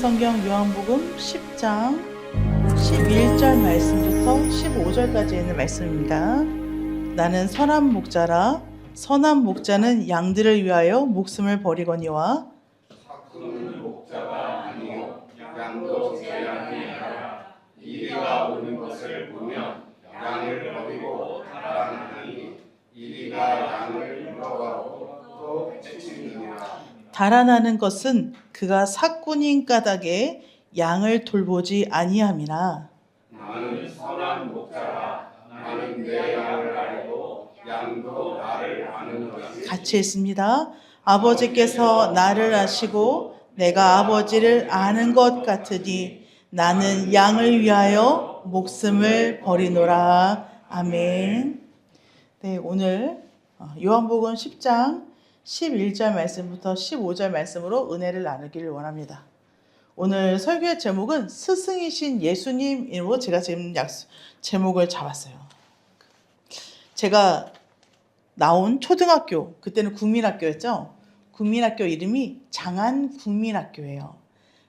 성경 요한복음 10장 11절 말씀부터 15절까지 있는 말씀입니다. 나는 선한 목자라. 선한 목자는 양들을 위하여 목숨을 버리거니와 삭구는 목자가 아니요 양도 제 양이 아니라 이리가 오는 것을 보면 양을 버리고 달아나니 이리가 양을 물어가고 또 해치느니라. 달아나는 것은 그가 삭군인 까닭에 양을 돌보지 아니함이나 나는 선한 목자라. 나는 내 양을 알고 양도 나를 아느니라. 같이 했습니다. 아버지께서 나를 아시고 내가 아버지를 아는 것 같으니 나는 양을 위하여 목숨을 버리노라. 아멘. 네, 오늘 요한복음 10장 11절 말씀부터 15절 말씀으로 은혜를 나누기를 원합니다. 오늘 설교의 제목은 스승이신 예수님으로 제가 지금 제목을 잡았어요. 제가 나온 초등학교, 그때는 국민학교였죠. 국민학교 이름이 장안국민학교예요.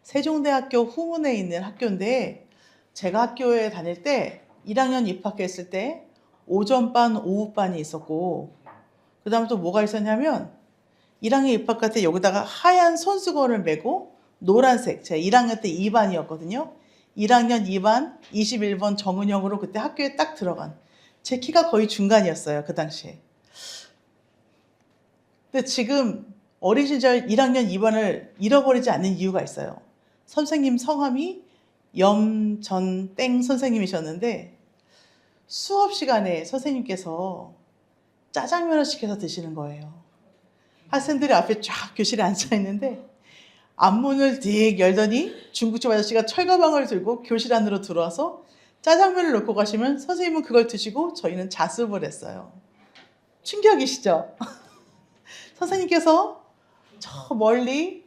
세종대학교 후문에 있는 학교인데 제가 학교에 다닐 때 1학년 입학했을 때 오전반, 오후반이 있었고 그 다음에 또 뭐가 있었냐면 1학년 입학할 때 여기다가 하얀 손수건을 메고 노란색, 제가 1학년 때 2반이었거든요. 1학년 2반 21번 정은영으로 그때 학교에 딱 들어간 제 키가 거의 중간이었어요. 그 당시에. 근데 지금 어린 시절 1학년 2반을 잃어버리지 않는 이유가 있어요. 선생님 성함이 염전땡 선생님이셨는데 수업 시간에 선생님께서 짜장면을 시켜서 드시는 거예요. 학생들이 앞에 쫙 교실에 앉아있는데 앞문을 딕 열더니 중국집 아저씨가 철가방을 들고 교실 안으로 들어와서 짜장면을 놓고 가시면 선생님은 그걸 드시고 저희는 자습을 했어요. 충격이시죠? 선생님께서 저 멀리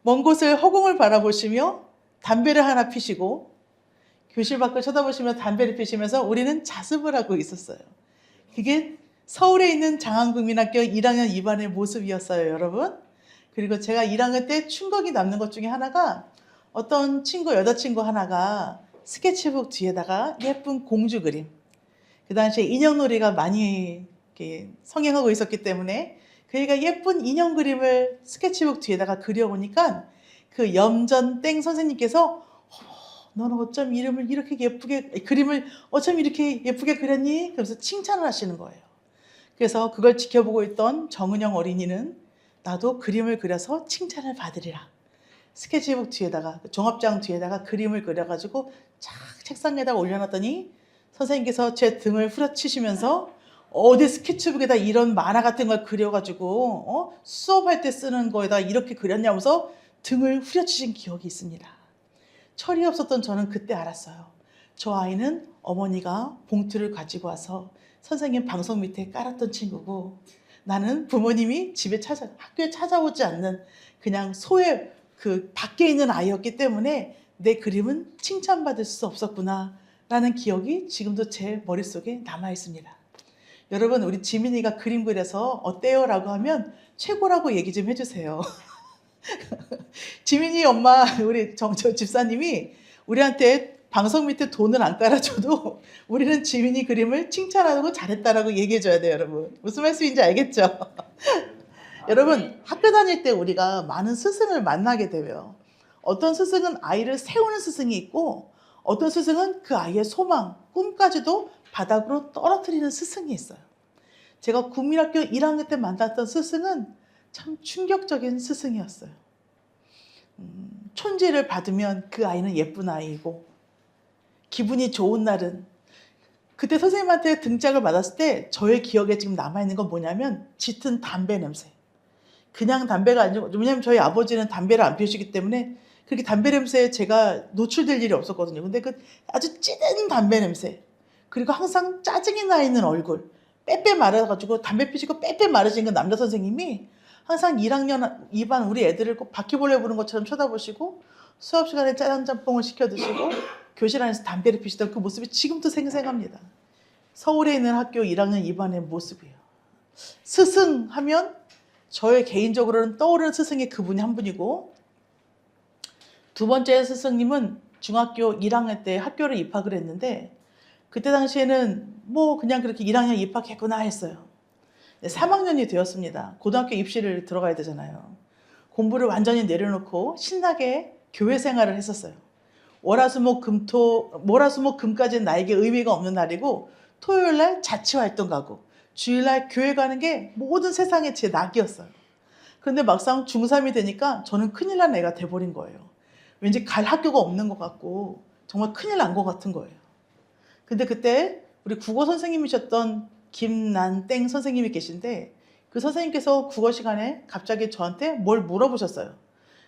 먼 곳을 허공을 바라보시며 담배를 하나 피시고 교실 밖을 쳐다보시며 담배를 피시면서 우리는 자습을 하고 있었어요. 그게 서울에 있는 장안국민학교 1학년 2반의 모습이었어요, 여러분. 그리고 제가 1학년 때 충격이 남는 것 중에 하나가 어떤 여자친구 하나가 스케치북 뒤에다가 예쁜 공주 그림. 그 당시에 인형놀이가 많이 이렇게 성행하고 있었기 때문에 그이가 예쁜 인형 그림을 스케치북 뒤에다가 그려보니까 그 염전땡 선생님께서 너는 어쩜 그림을 이렇게 예쁘게 그렸니? 그러면서 칭찬을 하시는 거예요. 그래서 그걸 지켜보고 있던 정은영 어린이는 나도 그림을 그려서 칭찬을 받으리라. 스케치북 뒤에다가 종합장 뒤에다가 그림을 그려가지고 착 책상에다 올려놨더니 선생님께서 제 등을 후려치시면서 어디 스케치북에다 이런 만화 같은 걸 그려가지고 수업할 때 쓰는 거에다 이렇게 그렸냐면서 등을 후려치신 기억이 있습니다. 철이 없었던 저는 그때 알았어요. 저 아이는 어머니가 봉투를 가지고 와서 선생님 방석 밑에 깔았던 친구고 나는 부모님이 학교에 찾아오지 않는 그냥 소외 그 밖에 있는 아이였기 때문에 내 그림은 칭찬받을 수 없었구나 라는 기억이 지금도 제 머릿속에 남아 있습니다. 여러분 우리 지민이가 그림 그려서 어때요? 라고 하면 최고라고 얘기 좀 해주세요. 지민이 엄마 우리 저 집사님이 우리한테 방석 밑에 돈을 안 깔아줘도 우리는 지민이 그림을 칭찬하고 잘했다라고 얘기해줘야 돼요, 여러분. 무슨 말씀인지 알겠죠? 여러분 학교 다닐 때 우리가 많은 스승을 만나게 돼요. 어떤 스승은 아이를 세우는 스승이 있고 어떤 스승은 그 아이의 소망, 꿈까지도 바닥으로 떨어뜨리는 스승이 있어요. 제가 국민학교 1학년 때 만났던 스승은 참 충격적인 스승이었어요. 촌지를 받으면 그 아이는 예쁜 아이이고 기분이 좋은 날은 그때 선생님한테 등짝을 맞았을 때 저의 기억에 지금 남아있는 건 뭐냐면 짙은 담배 냄새. 그냥 담배가 아니고 왜냐면 저희 아버지는 담배를 안 피우시기 때문에 그렇게 담배 냄새에 제가 노출될 일이 없었거든요. 근데 그 아주 찌든 담배 냄새 그리고 항상 짜증이 나 있는 얼굴 빼빼 말아가지고 담배 피시고 빼빼 마르신 그 남자 선생님이 항상 1학년 2반 우리 애들을 꼭 바퀴벌레 보는 것처럼 쳐다보시고 수업 시간에 짜장짬뽕을 시켜 드시고 교실 안에서 담배를 피시던 그 모습이 지금도 생생합니다. 서울에 있는 학교 1학년 2반의 모습이에요. 스승 하면 저의 개인적으로는 떠오르는 스승이 그분이 한 분이고 두 번째 스승님은 중학교 1학년 때 학교를 입학을 했는데 그때 당시에는 뭐 그냥 그렇게 1학년 입학했구나 했어요. 3학년이 되었습니다. 고등학교 입시를 들어가야 되잖아요. 공부를 완전히 내려놓고 신나게 교회 생활을 했었어요. 월화수목금까지는 나에게 의미가 없는 날이고 토요일날 자치활동 가고 주일날 교회 가는 게 모든 세상의 제 낙이었어요. 그런데 막상 중3이 되니까 저는 큰일 난 애가 돼버린 거예요. 왠지 갈 학교가 없는 것 같고 정말 큰일 난 것 같은 거예요. 근데 그때 우리 국어 선생님이셨던 김난땡 선생님이 계신데 그 선생님께서 국어 시간에 갑자기 저한테 뭘 물어보셨어요.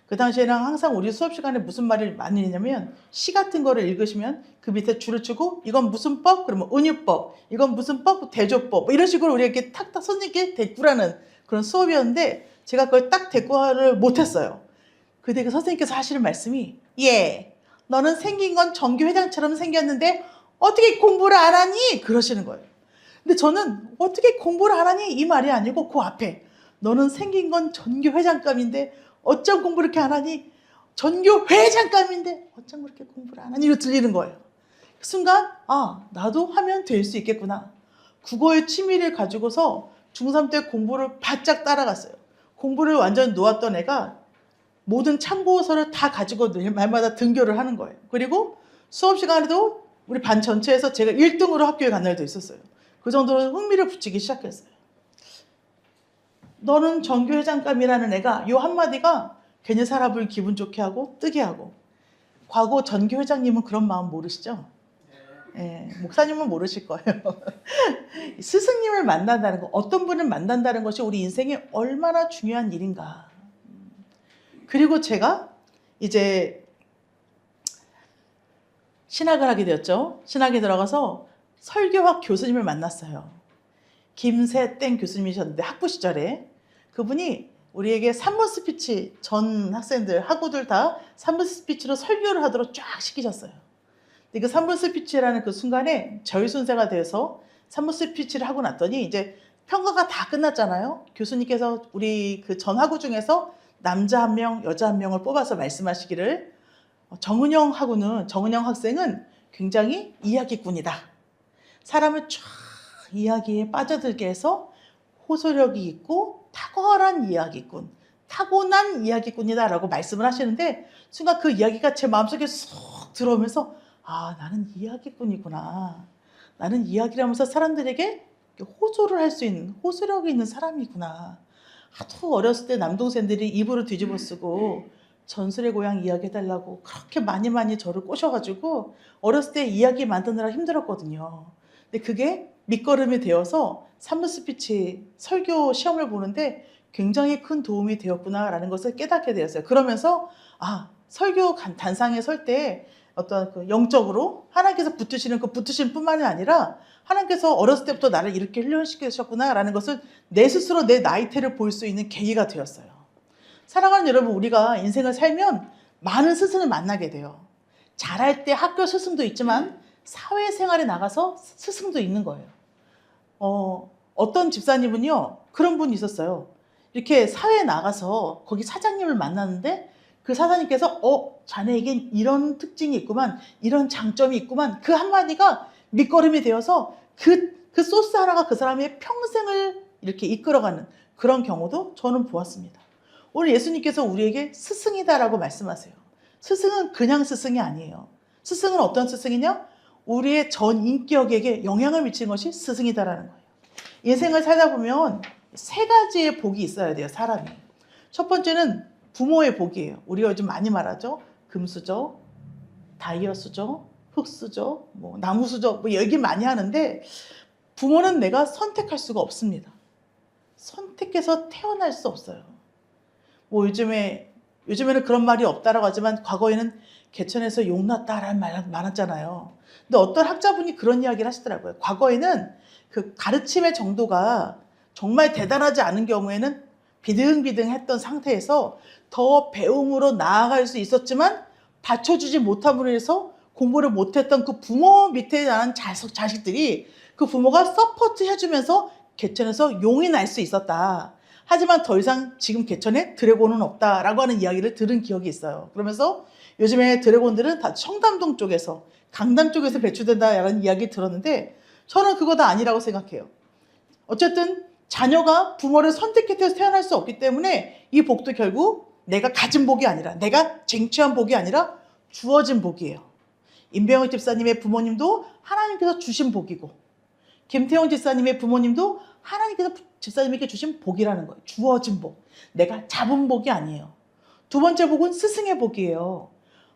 그 당시에는 항상 우리 수업 시간에 무슨 말을 많이 했냐면 시 같은 거를 읽으시면 그 밑에 줄을 치고 이건 무슨 법? 그러면 은유법. 이건 무슨 법? 대조법. 뭐 이런 식으로 우리에게 탁탁 선생님께 대꾸라는 그런 수업이었는데 제가 그걸 딱 대꾸를 못했어요. 근데 그 선생님께서 하시는 말씀이 너는 생긴 건 정교회장처럼 생겼는데 어떻게 공부를 안 하니? 그러시는 거예요. 근데 저는 어떻게 공부를 안 하니? 이 말이 아니고 그 앞에 너는 생긴 건 전교회장감인데 어쩜 공부를 이렇게 안 하니? 전교회장감인데 어쩜 그렇게 공부를 안 하니? 이거 들리는 거예요. 그 순간 나도 하면 될 수 있겠구나. 국어의 취미를 가지고서 중3 때 공부를 바짝 따라갔어요. 공부를 완전히 놓았던 애가 모든 참고서를 다 가지고 말마다 등교를 하는 거예요. 그리고 수업 시간에도 우리 반 전체에서 제가 1등으로 학교에 간 날도 있었어요. 그 정도로 흥미를 붙이기 시작했어요. 너는 전교회장감이라는 애가 이 한마디가 괜히 사람을 기분 좋게 하고 뜨게 하고 과거 전교회장님은 그런 마음 모르시죠? 목사님은 모르실 거예요. 스승님을 만난다는 거, 어떤 분을 만난다는 것이 우리 인생에 얼마나 중요한 일인가. 그리고 제가 이제 신학을 하게 되었죠. 신학에 들어가서 설교학 교수님을 만났어요. 김세땡 교수님이셨는데 학부 시절에 그분이 우리에게 3분 스피치 전 학생들 학우들 다 3분 스피치로 설교를 하도록 쫙 시키셨어요. 근데 그 3분 스피치라는 그 순간에 저희 순서가 돼서 3분 스피치를 하고 났더니 이제 평가가 다 끝났잖아요. 교수님께서 우리 그 전 학우 중에서 남자 1명, 여자 1명을 뽑아서 말씀하시기를 정은영 학생은 굉장히 이야기꾼이다. 사람을 쫙 이야기에 빠져들게 해서 호소력이 있고 탁월한 이야기꾼, 타고난 이야기꾼이다라고 말씀을 하시는데 순간 그 이야기가 제 마음속에 쏙 들어오면서 나는 이야기꾼이구나. 나는 이야기를 하면서 사람들에게 호소를 할 수 있는 호소력이 있는 사람이구나. 하도 어렸을 때 남동생들이 입으로 뒤집어 쓰고 전설의 고향 이야기 해달라고 그렇게 많이 저를 꼬셔가지고 어렸을 때 이야기 만드느라 힘들었거든요. 근데 그게 밑거름이 되어서 3분 스피치 설교 시험을 보는데 굉장히 큰 도움이 되었구나라는 것을 깨닫게 되었어요. 그러면서 설교 단상에 설 때 어떤 그 영적으로 하나님께서 붙으시는 그 붙으심 뿐만이 아니라 하나님께서 어렸을 때부터 나를 이렇게 훈련시키셨구나라는 것을 내 스스로 내 나이테를 볼 수 있는 계기가 되었어요. 사랑하는 여러분, 우리가 인생을 살면 많은 스승을 만나게 돼요. 잘할 때 학교 스승도 있지만 사회생활에 나가서 스승도 있는 거예요. 어떤 집사님은요 그런 분이 있었어요. 이렇게 사회에 나가서 거기 사장님을 만났는데 그 사장님께서 자네에겐 이런 특징이 있구만, 이런 장점이 있구만, 그 한마디가 밑거름이 되어서 그 소스 하나가 그 사람의 평생을 이렇게 이끌어가는 그런 경우도 저는 보았습니다. 오늘 예수님께서 우리에게 스승이다라고 말씀하세요. 스승은 그냥 스승이 아니에요. 스승은 어떤 스승이냐? 우리의 전 인격에게 영향을 미치는 것이 스승이다라는 거예요. 인생을 살다 보면 3가지의 복이 있어야 돼요, 사람이. 첫 번째는 부모의 복이에요. 우리가 요즘 많이 말하죠. 금수저, 다이어수저, 흙수저, 나무수저, 얘기 많이 하는데 부모는 내가 선택할 수가 없습니다. 선택해서 태어날 수 없어요. 요즘에는 그런 말이 없다라고 하지만 과거에는 개천에서 용 났다라는 말 많았잖아요. 근데 어떤 학자분이 그런 이야기를 하시더라고요. 과거에는 그 가르침의 정도가 정말 대단하지 않은 경우에는 비등비등했던 상태에서 더 배움으로 나아갈 수 있었지만 받쳐주지 못함으로 해서 공부를 못했던 그 부모 밑에 나는 자식들이 그 부모가 서포트 해주면서 개천에서 용이 날 수 있었다. 하지만 더 이상 지금 개천에 드래곤은 없다라고 하는 이야기를 들은 기억이 있어요. 그러면서 요즘에 드래곤들은 다 청담동 쪽에서, 강남 쪽에서 배출된다라는 이야기 들었는데 저는 그거 다 아니라고 생각해요. 어쨌든 자녀가 부모를 선택해서 태어날 수 없기 때문에 이 복도 결국 내가 가진 복이 아니라, 내가 쟁취한 복이 아니라 주어진 복이에요. 임병헌 집사님의 부모님도 하나님께서 주신 복이고, 김태용 집사님의 부모님도 하나님께서 집사님에게 주신 복이라는 거예요. 주어진 복. 내가 잡은 복이 아니에요. 두 번째 복은 스승의 복이에요.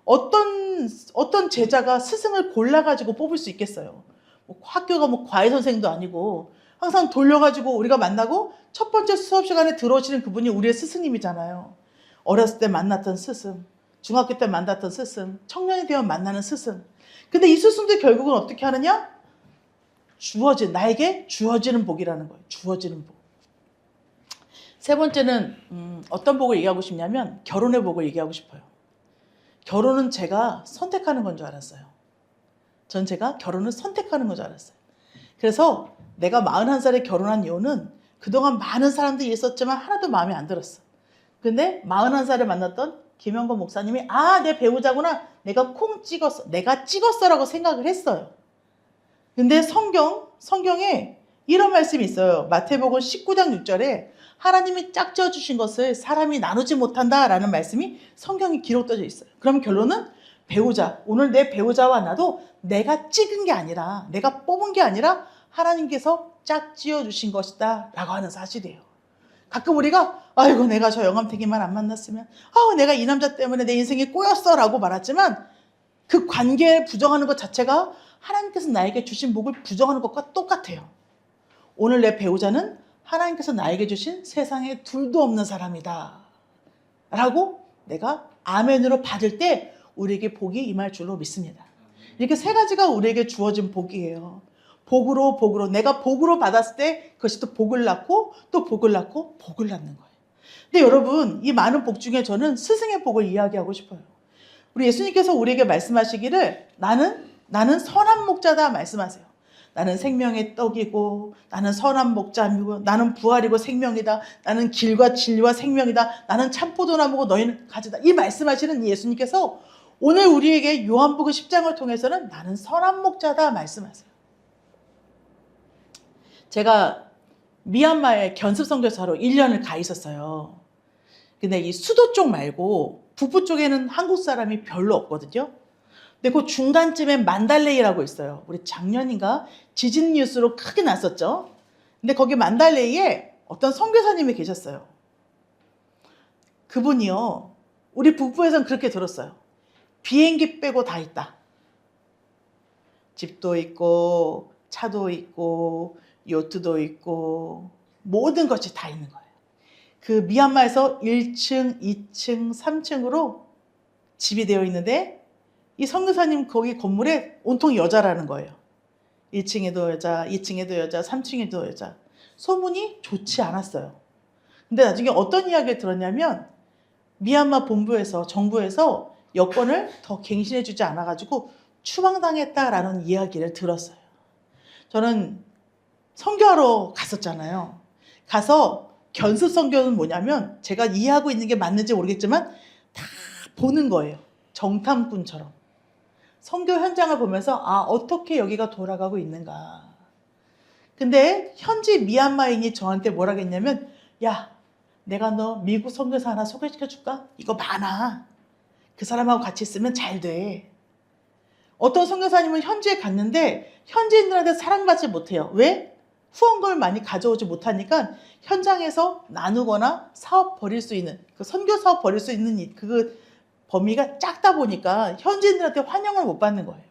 어떤 제자가 스승을 골라가지고 뽑을 수 있겠어요? 학교가 과외 선생도 아니고 항상 돌려가지고 우리가 만나고 첫 번째 수업 시간에 들어오시는 그분이 우리의 스승님이잖아요. 어렸을 때 만났던 스승, 중학교 때 만났던 스승, 청년이 되면 만나는 스승. 근데 이 스승도 결국은 어떻게 하느냐? 나에게 주어지는 복이라는 거예요. 주어지는 복. 세 번째는 어떤 복을 얘기하고 싶냐면 결혼의 복을 얘기하고 싶어요. 결혼은 제가 선택하는 건 줄 알았어요. 전 제가 결혼을 선택하는 건 줄 알았어요. 그래서 내가 41살에 결혼한 이유는 그동안 많은 사람들이 있었지만 하나도 마음에 안 들었어. 근데 41살에 만났던 김영건 목사님이 내 배우자구나. 내가 콩 찍었어. 내가 찍었어라고 생각을 했어요. 근데 성경에 이런 말씀이 있어요. 마태복음 19장 6절에 하나님이 짝지어 주신 것을 사람이 나누지 못한다라는 말씀이 성경에 기록되어 있어요. 그럼 결론은 배우자, 오늘 내 배우자와 나도 내가 찍은 게 아니라, 내가 뽑은 게 아니라 하나님께서 짝지어 주신 것이다 라고 하는 사실이에요. 가끔 우리가 아이고 내가 저 영감탱이만 안 만났으면, 내가 이 남자 때문에 내 인생이 꼬였어 라고 말하지만 그 관계를 부정하는 것 자체가 하나님께서 나에게 주신 복을 부정하는 것과 똑같아요. 오늘 내 배우자는 하나님께서 나에게 주신 세상에 둘도 없는 사람이다 라고 내가 아멘으로 받을 때 우리에게 복이 임할 줄로 믿습니다. 이렇게 세 가지가 우리에게 주어진 복이에요. 복으로 내가 복으로 받았을 때 그것이 또 복을 낳고 또 복을 낳고 복을 낳는 거예요. 근데 여러분, 이 많은 복 중에 저는 스승의 복을 이야기하고 싶어요. 우리 예수님께서 우리에게 말씀하시기를 나는 선한 목자다 말씀하세요. 나는 생명의 떡이고, 나는 선한 목자이고, 나는 부활이고 생명이다. 나는 길과 진리와 생명이다. 나는 참포도나무고 너희는 가지다. 이 말씀하시는 예수님께서 오늘 우리에게 요한복음 10장을 통해서는 나는 선한 목자다 말씀하세요. 제가 미얀마에 견습 선교사로 1년을 가 있었어요. 근데 이 수도 쪽 말고 북부 쪽에는 한국 사람이 별로 없거든요. 근데 그 중간쯤에 만달레이라고 있어요. 우리 작년인가 지진 뉴스로 크게 났었죠. 근데 거기 만달레이에 어떤 선교사님이 계셨어요. 그분이요, 우리 북부에서는 그렇게 들었어요. 비행기 빼고 다 있다. 집도 있고 차도 있고 요트도 있고 모든 것이 다 있는 거예요. 그 미얀마에서 1층, 2층, 3층으로 집이 되어 있는데 이 선교사님 거기 건물에 온통 여자라는 거예요. 1층에도 여자, 2층에도 여자, 3층에도 여자. 소문이 좋지 않았어요. 근데 나중에 어떤 이야기를 들었냐면 미얀마 본부에서, 정부에서 여권을 더 갱신해 주지 않아가지고 추방당했다라는 이야기를 들었어요. 저는 선교하러 갔었잖아요. 가서 견습 선교는 뭐냐면 제가 이해하고 있는 게 맞는지 모르겠지만 다 보는 거예요. 정탐꾼처럼. 선교 현장을 보면서 어떻게 여기가 돌아가고 있는가. 근데 현지 미얀마인이 저한테 뭐라고 했냐면 야, 내가 너 미국 선교사 하나 소개시켜 줄까? 이거 많아. 그 사람하고 같이 있으면 잘 돼. 어떤 선교사님은 현지에 갔는데 현지인들한테 사랑받지 못해요. 왜? 후원금을 많이 가져오지 못하니까 현장에서 나누거나 사업 벌일 수 있는, 그 선교 사업 벌일 수 있는 그 범위가 작다 보니까 현지인들한테 환영을 못 받는 거예요.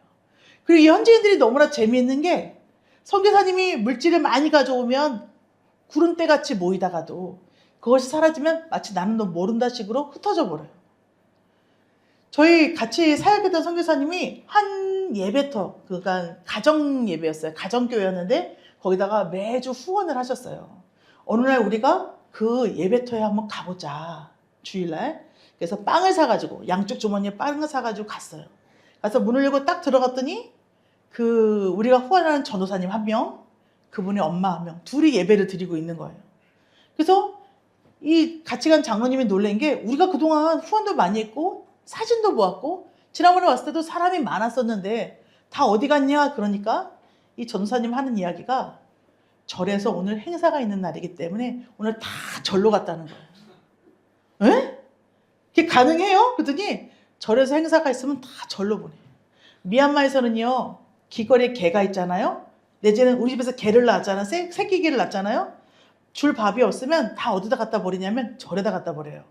그리고 이 현지인들이 너무나 재미있는 게 선교사님이 물질을 많이 가져오면 구름대같이 모이다가도 그것이 사라지면 마치 나는 너 모른다 식으로 흩어져 버려요. 저희 같이 사역했던 선교사님이 한 예배터, 그러니까 가정 예배였어요. 가정교회였는데 거기다가 매주 후원을 하셨어요. 어느 날 우리가 그 예배터에 한번 가보자. 주일날. 그래서 빵을 사가지고, 양쪽 주머니에 빵을 사가지고 갔어요. 가서 문을 열고 딱 들어갔더니 우리가 후원하는 전도사님 한 명, 그분의 엄마 한 명, 둘이 예배를 드리고 있는 거예요. 그래서 이 같이 간 장로님이 놀란 게 우리가 그동안 후원도 많이 했고 사진도 보았고 지난번에 왔을 때도 사람이 많았었는데 다 어디 갔냐? 그러니까 이 전도사님 하는 이야기가 절에서 오늘 행사가 있는 날이기 때문에 오늘 다 절로 갔다는 거예요. 에? 그게 가능해요? 그랬더니 절에서 행사가 있으면 다 절로 보내요. 미얀마에서는요, 길거리에 개가 있잖아요. 내지는 우리 집에서 개를 낳았잖아요. 새끼 개를 낳잖아요. 줄 밥이 없으면 다 어디다 갖다 버리냐면 절에다 갖다 버려요.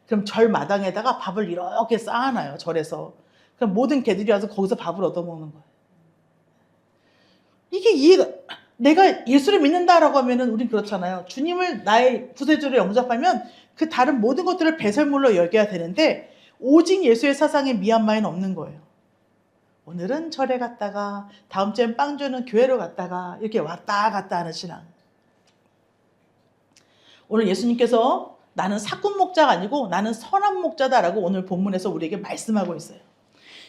그럼 절 마당에다가 밥을 이렇게 쌓아놔요. 절에서. 그럼 모든 개들이 와서 거기서 밥을 얻어먹는 거예요. 이게 이해가, 내가 예수를 믿는다라고 하면은 우린 그렇잖아요. 주님을 나의 구세주로 영접하면 그 다른 모든 것들을 배설물로 여겨야 되는데 오직 예수의 사상이 미얀마에는 없는 거예요. 오늘은 절에 갔다가 다음 주엔 빵 주는 교회로 갔다가 이렇게 왔다 갔다 하는 신앙. 오늘 예수님께서 나는 사꾼 목자가 아니고 나는 선한 목자다라고 오늘 본문에서 우리에게 말씀하고 있어요.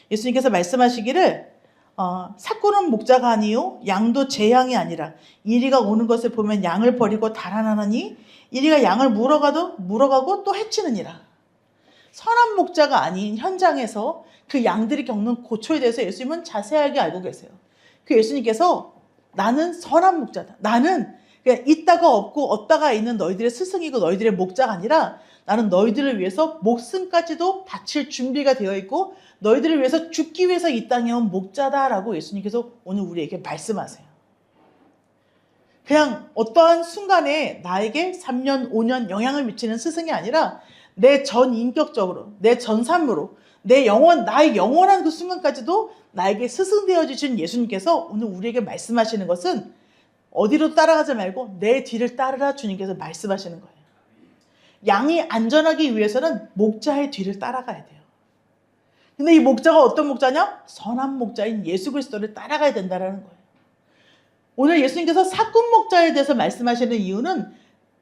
예수님께서 말씀하시기를 사꾼은 목자가 아니요 양도 제 양이 아니라 이리가 오는 것을 보면 양을 버리고 달아나느니 이리가 양을 물어가고 또 해치느니라. 선한 목자가 아닌 현장에서 그 양들이 겪는 고초에 대해서 예수님은 자세하게 알고 계세요. 그 예수님께서 나는 선한 목자다. 나는 그냥 있다가 없고 없다가 있는 너희들의 스승이고 너희들의 목자가 아니라 나는 너희들을 위해서 목숨까지도 바칠 준비가 되어 있고 너희들을 위해서 죽기 위해서 이 땅에 온 목자다라고 예수님께서 오늘 우리에게 말씀하세요. 그냥 어떠한 순간에 나에게 3년, 5년 영향을 미치는 스승이 아니라 내 전 인격적으로, 내 전 삶으로, 나의 영원한 그 순간까지도 나에게 스승 되어주신 예수님께서 오늘 우리에게 말씀하시는 것은 어디로 따라가지 말고 내 뒤를 따르라 주님께서 말씀하시는 거예요. 양이 안전하기 위해서는 목자의 뒤를 따라가야 돼요. 근데 이 목자가 어떤 목자냐? 선한 목자인 예수 그리스도를 따라가야 된다는 거예요. 오늘 예수님께서 사꾼 목자에 대해서 말씀하시는 이유는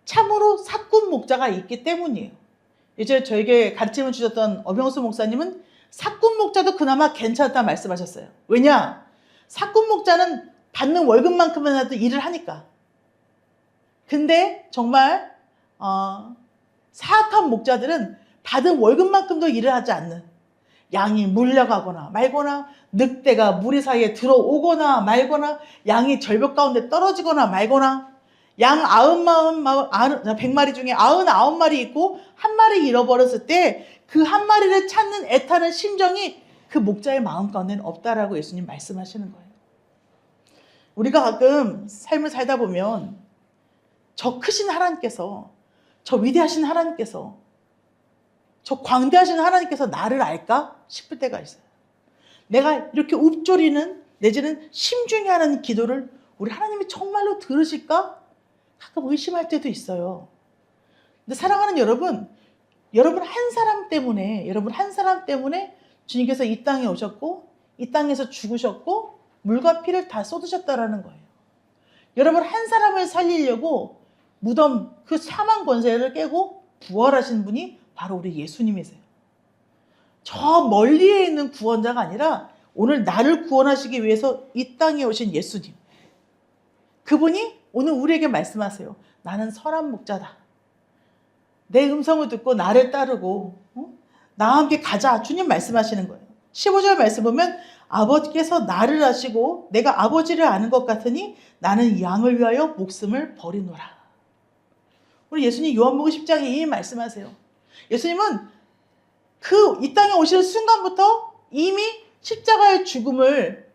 참으로 사꾼 목자가 있기 때문이에요. 이제 저에게 가르침을 주셨던 어병수 목사님은 사꾼 목자도 그나마 괜찮다 말씀하셨어요. 왜냐? 사꾼 목자는 받는 월급만큼이라도 일을 하니까. 근데 정말 사악한 목자들은 받은 월급만큼도 일을 하지 않는, 양이 물려가거나 말거나 늑대가 무리 사이에 들어오거나 말거나 양이 절벽 가운데 떨어지거나 말거나 양 100마리 중에 99마리 있고 한 마리 잃어버렸을 때 그 한 마리를 찾는 애타는 심정이 그 목자의 마음 가운데는 없다라고 예수님 말씀하시는 거예요. 우리가 가끔 삶을 살다 보면 저 크신 하나님께서, 저 위대하신 하나님께서, 저 광대하신 하나님께서 나를 알까 싶을 때가 있어요. 내가 이렇게 읊조리는 내지는 심중히 하는 기도를 우리 하나님이 정말로 들으실까? 가끔 의심할 때도 있어요. 근데 사랑하는 여러분 한 사람 때문에 주님께서 이 땅에 오셨고 이 땅에서 죽으셨고 물과 피를 다 쏟으셨다라는 거예요. 여러분 한 사람을 살리려고 무덤 그 사망 권세를 깨고 부활하신 분이 바로 우리 예수님이세요. 저 멀리에 있는 구원자가 아니라 오늘 나를 구원하시기 위해서 이 땅에 오신 예수님. 그분이 오늘 우리에게 말씀하세요. 나는 선한 목자다. 내 음성을 듣고 나를 따르고 나와 함께 가자. 주님 말씀하시는 거예요. 15절 말씀 보면 아버지께서 나를 아시고 내가 아버지를 아는 것 같으니 나는 양을 위하여 목숨을 버리노라. 우리 예수님 요한복음 10장에 이미 말씀하세요. 예수님은 이 땅에 오시는 순간부터 이미 십자가의 죽음을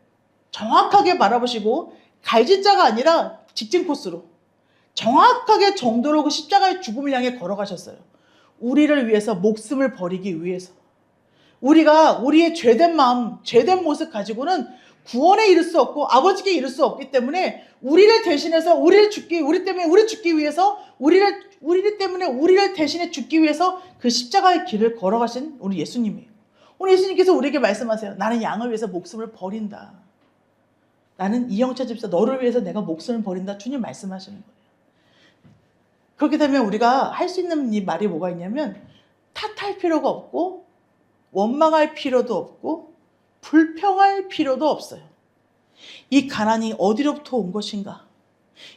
정확하게 바라보시고 갈짓자가 아니라 직진 코스로 정확하게 정도로 그 십자가의 죽음을 향해 걸어가셨어요. 우리를 위해서 목숨을 버리기 위해서. 우리가 우리의 죄된 마음, 죄된 모습 가지고는 구원에 이를 수 없고 아버지께 이를 수 없기 때문에 우리를 대신해서 우리 때문에 죽기 위해서 우리를 대신해 죽기 위해서 그 십자가의 길을 걸어가신 우리 예수님이에요. 오늘 예수님께서 우리에게 말씀하세요. 나는 양을 위해서 목숨을 버린다. 나는 이영차 집사 너를 위해서 내가 목숨을 버린다. 주님 말씀하시는 거예요. 그렇게 되면 우리가 할 수 있는 말이 뭐가 있냐면 탓할 필요가 없고 원망할 필요도 없고 불평할 필요도 없어요. 이 가난이 어디로부터 온 것인가?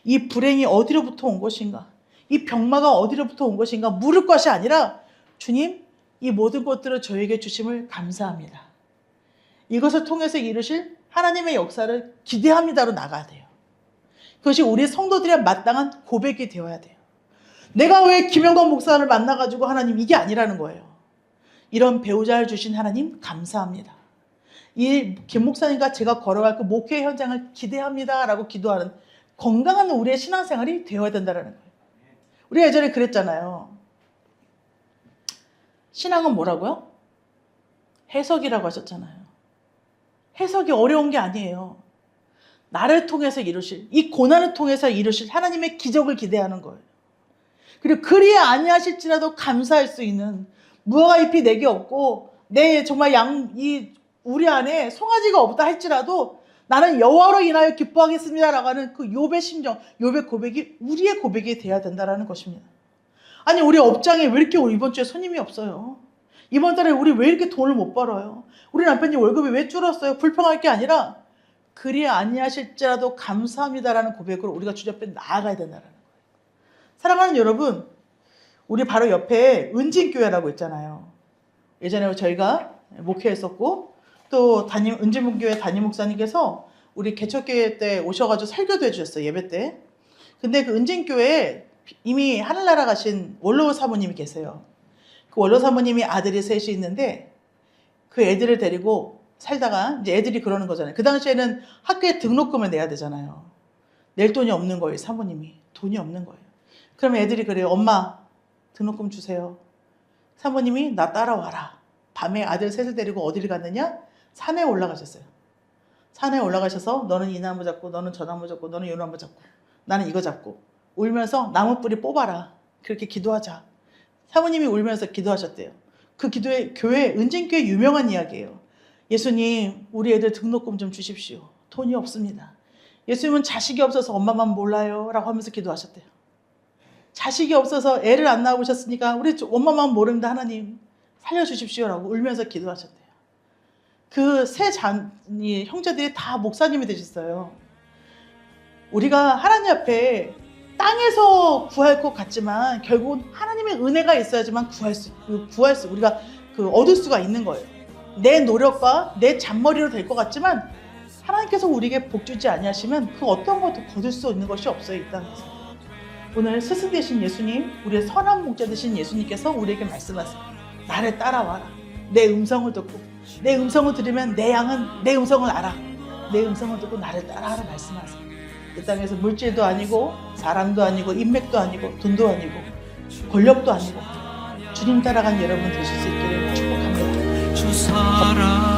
이 불행이 어디로부터 온 것인가? 이 병마가 어디로부터 온 것인가? 물을 것이 아니라 주님, 이 모든 것들을 저에게 주심을 감사합니다. 이것을 통해서 이루실 하나님의 역사를 기대합니다로 나가야 돼요. 그것이 우리 성도들의 마땅한 고백이 되어야 돼요. 내가 왜 김영건 목사를 만나가지고 하나님 이게 아니라는 거예요. 이런 배우자를 주신 하나님 감사합니다. 이 김 목사님과 제가 걸어갈 그 목회 현장을 기대합니다 라고 기도하는 건강한 우리의 신앙생활이 되어야 된다는 거예요. 우리가 예전에 그랬잖아요. 신앙은 뭐라고요? 해석이라고 하셨잖아요. 해석이 어려운 게 아니에요. 나를 통해서 이루실, 이 고난을 통해서 이루실 하나님의 기적을 기대하는 거예요. 그리고 그리 아니하실지라도 감사할 수 있는, 무화과 잎이 내게 없고 내 정말 우리 안에 송아지가 없다 할지라도 나는 여호와로 인하여 기뻐하겠습니다라고 하는 그 욥의 심정, 욥의 고백이 우리의 고백이 돼야 된다는 것입니다. 아니 우리 업장에 왜 이렇게 이번 주에 손님이 없어요? 이번 달에 우리 왜 이렇게 돈을 못 벌어요? 우리 남편님 월급이 왜 줄었어요? 불평할 게 아니라 그리 아니하실지라도 감사합니다라는 고백으로 우리가 주님 앞에 나아가야 된다는 거예요. 사랑하는 여러분, 우리 바로 옆에 은진교회라고 있잖아요. 예전에 저희가 목회했었고 또 은진문교회 담임 목사님께서 우리 개척교회 때 오셔가지고 설교도 해주셨어요. 예배 때. 근데 그 은진교회에 이미 하늘나라 가신 원로 사모님이 계세요. 그 원로 사모님이 아들이 셋이 있는데 그 애들을 데리고 살다가 이제 애들이 그러는 거잖아요. 그 당시에는 학교에 등록금을 내야 되잖아요. 낼 돈이 없는 거예요. 사모님이. 돈이 없는 거예요. 그러면 애들이 그래요. 엄마 등록금 주세요. 사모님이 나 따라와라. 밤에 아들 셋을 데리고 어디를 갔느냐? 산에 올라가셨어요. 산에 올라가셔서 너는 이 나무 잡고 너는 저 나무 잡고 너는 이 나무 잡고 나는 이거 잡고 울면서 나무 뿌리 뽑아라. 그렇게 기도하자. 사모님이 울면서 기도하셨대요. 그 기도에 교회 은진교회 유명한 이야기예요. 예수님 우리 애들 등록금 좀 주십시오. 돈이 없습니다. 예수님은 자식이 없어서 엄마만 몰라요 라고 하면서 기도하셨대요. 자식이 없어서 애를 안 낳아보셨으니까 우리 엄마만 모릅니다. 하나님 살려주십시오 라고 울면서 기도하셨대요. 그 세 형제들이 다 목사님이 되셨어요. 우리가 하나님 앞에 땅에서 구할 것 같지만 결국은 하나님의 은혜가 있어야지만 우리가 얻을 수가 있는 거예요. 내 노력과 내 잔머리로 될 것 같지만 하나님께서 우리에게 복 주지 아니하시면 그 어떤 것도 거둘 수 있는 것이 없어요. 이 땅에서. 오늘 스승 되신 예수님, 우리의 선한 목자 되신 예수님께서 우리에게 말씀하세요. 나를 따라와라. 내 음성을 듣고 내 음성을 들으면 내 양은 내 음성을 알아. 내 음성을 듣고 나를 따라하라 말씀하세요. 이 땅에서 물질도 아니고 사랑도 아니고 인맥도 아니고 돈도 아니고 권력도 아니고 주님 따라간 여러분 되실 수 있기를 축복합니다.